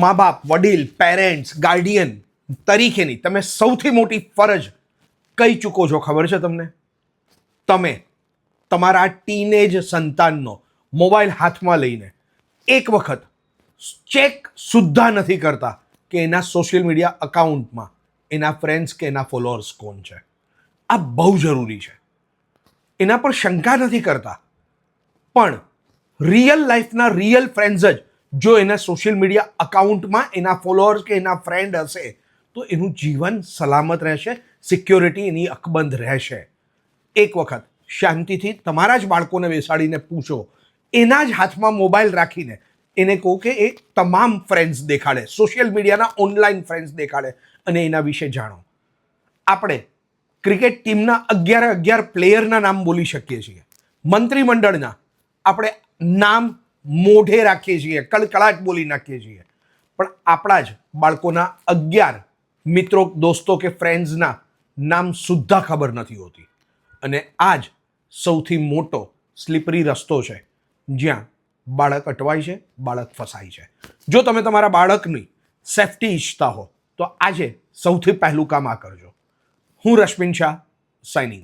મા બાપ, વડીલ, પેરેન્ટ્સ, ગાર્ડિયન તરીકેની તમે સૌથી મોટી ફરજ કઈ ચૂકો છો ખબર છે તમને? તમે તમારા ટીનેજ સંતાનનો મોબાઈલ હાથમાં લઈને એક વખત ચેક સુદ્ધા નથી કરતા કે એના સોશિયલ મીડિયા અકાઉન્ટમાં એના ફ્રેન્ડ્સ કે એના ફોલોઅર્સ કોણ છે. આ બહુ જરૂરી છે. એના પર શંકા નથી કરતા, પણ રિયલ લાઈફના રિયલ ફ્રેન્ડ્સ જ જો એના સોશિયલ મીડિયા અકાઉન્ટમાં એના ફોલોઅર્સ કે એના ફ્રેન્ડ હશે તો એનું જીવન સલામત રહેશે, સિક્યોરિટી એની અકબંધ રહેશે. એક વખત શાંતિથી તમારા જ બાળકોને બેસાડીને પૂછો, એના જ હાથમાં મોબાઈલ રાખીને એને કહો કે એ તમામ ફ્રેન્ડ્સ દેખાડે, સોશિયલ મીડિયાના ઓનલાઈન ફ્રેન્ડ્સ દેખાડે અને એના વિશે જાણો. આપણે ક્રિકેટ ટીમના 11 પ્લેયરના નામ બોલી શકીએ છીએ, મંત્રીમંડળના આપણે નામ મોઢે રાખીએ છીએ, કળકળાટ બોલી નાખીએ છીએ, પણ આપણા જ બાળકોના 11 મિત્રો, દોસ્તો કે ફ્રેન્ડ્સના નામ સુદ્ધા ખબર નથી હોતી. અને આ જ સૌથી મોટો સ્લીપરી રસ્તો છે જ્યાં બાળક અટવાય છે, બાળક ફસાય છે. જો તમે તમારા બાળકની સેફટી ઈચ્છતા હો તો આજે સૌથી પહેલું કામ આ કરજો. હું રશ્મિન શાહ, સાઇનિંગ ઓફ.